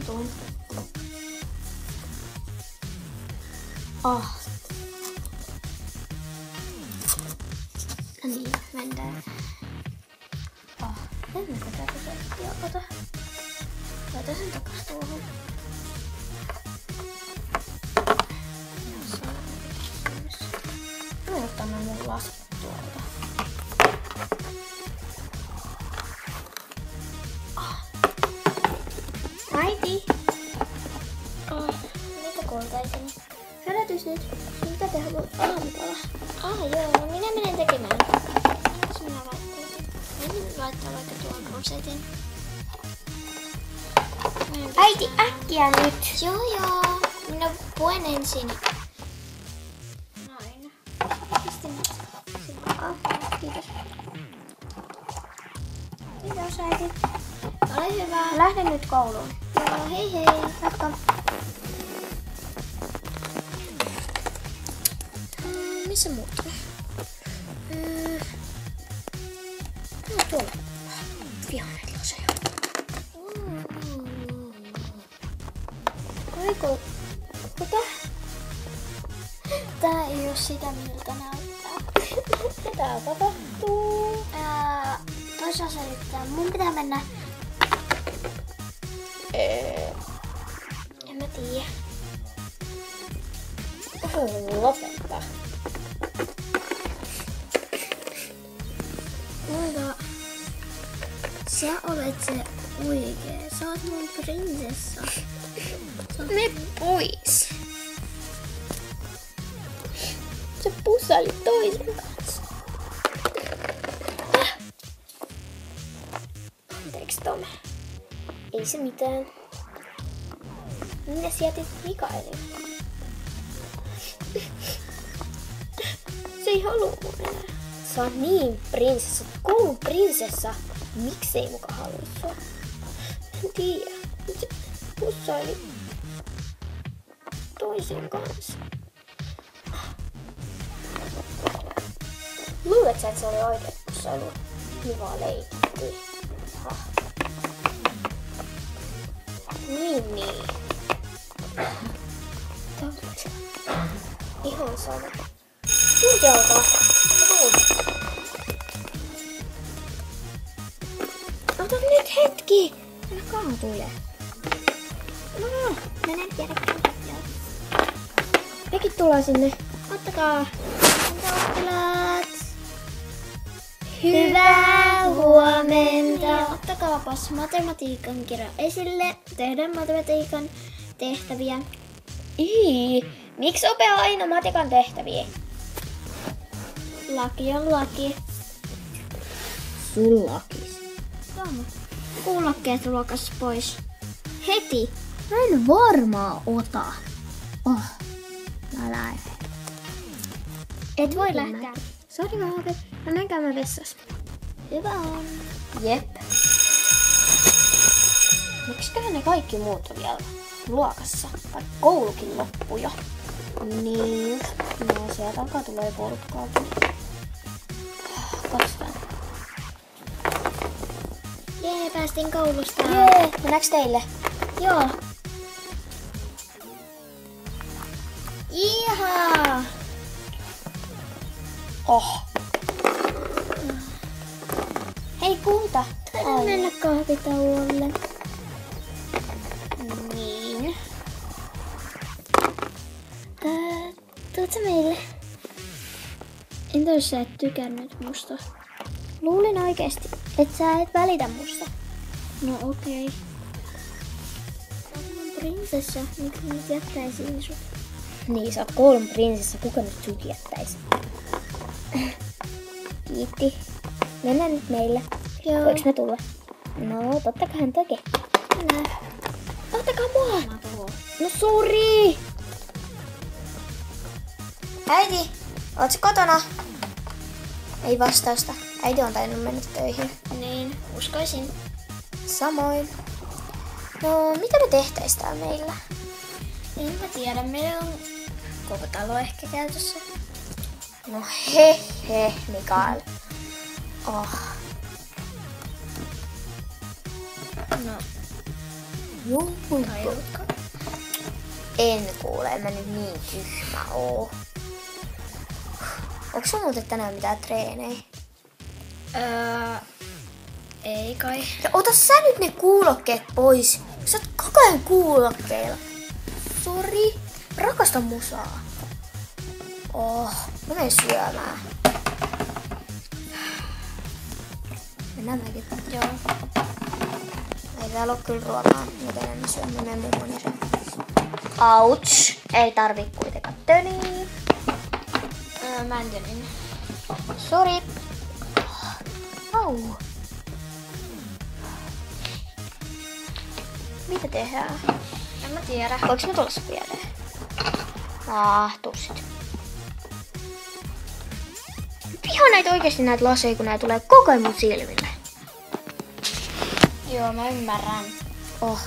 tuun. No niin, mennään. Mennäänkö tätä settiä? Ota. Laita sen takas tuohon. Mä otan mun lasit tuolta. Äiti! Mitä kultaiseni? Herätys nyt. Mitä tehdä mun aamupala? Joo, no minä menen tekemään. Jos minä laittaa vaikka tuon rosetin. Äiti, äkkiä nyt! Joo. Minä puen ensin. Noin. Pistin nyt. Kiitos. Kiitos, äiti. Ole hyvä. Lähden nyt kouluun. Joo, hei hei. Jatka. Missä muut tulee? Tuolla. Vihaan näitä loseja. Aiko. Mitä? Tää ei oo sitä, miltä näyttää. Mitä tapahtuu? Osaa selittää. Mun pitää mennä. En mä tiedä. Lopeta. Kuinka? Sä olet se oikee. Sä oot mun prinsessa. Me pois. Se pussaili toisen kanssa. Anteeksi, Tom. Ei se mitään. Minä jätit Mikaelin? Se ei halua mun enää. Sä oot niin prinsessa, koulun prinsessa. Miksei muka halua sua? En tiedä. Se pussaili toisen kanssa. Luulet sä, että se oli oikein pussailu? Hyvää leikkiä. Niin. Ihan sama. Tunti alkaa. Ota nyt hetki. Älä kaatuile. Menen tiedäkään. Mekin tullaan sinne. Ottakaa. Oppilaat. Hyvää huomenta. Ottakaapas matematiikan kirja esille. Tehdään matematiikan tehtäviä. Miksi opea aina matikan tehtäviä? Laki on laki. Sun lakis. Tomu, kuulokkeet luokas pois. Heti. Mä en varmaan ota. Mä lähden. Et voi lähteä. Sori vähän, mä menen käymään vessassa. Hyvä on. Jep. Miksiköhän ne kaikki muut on vielä luokassa? Vaikka koulukin loppui jo. Niin. No sieltä alkaa tulee porukkaa. Katsotaan. Jee, päästiin koulusta. Jee, mennäänkö teille? Joo. Ihaa! Hei Kulta! Taidan mennä kahvitauolle. Niin. Tuut sä meille? Entä jos sä et tykännyt musta? Luulin oikeesti, että sä et välitä musta. No okei. Sä oot mun prinsessa, miksi nyt jättäisiin sut? Niin, sä oot koulun prinsessa, kuka nyt sut jättäisi? Kiitti. Mennään nyt meille. Joo. Voinko mä tulla? No, tottakohan toki. Mennään. Ottakaa mua! No sori! Äiti, oot sä kotona? Ei vastausta. Äiti on tainnut mennä töihin. Niin, uskoisin. Samoin. No, mitä me tehtäis täällä meillä? En mä tiedä, meillä on koko talo ehkä käytössä. No Mikael. No, Taidutko? En kuule, en mä nyt niin tyhmä oo. Onks sulla muuten tänään mitään treenejä? Ei kai. Ja ota sä nyt ne kuulokkeet pois. Sä oot koko ajan kuulokkeilla. Sori. Rakasta musaa. Mä menen syömään. Mennään mäkin. Joo. Ei täällä oo kyllä ruokaa, joten en syö. Mä menen mummoni syö. Ouch. Ei tarvii kuitenkaan töniä. Mä en tönin. Sori. Au. Mitä tehdään? En mä tiedä. Voinko mä tulla sun viereen? Tuu sit. Vihaan näitä oikeesti näitä laseja, kun näitä tulee koko ajan mun silmille. Joo, mä ymmärrän. Oh.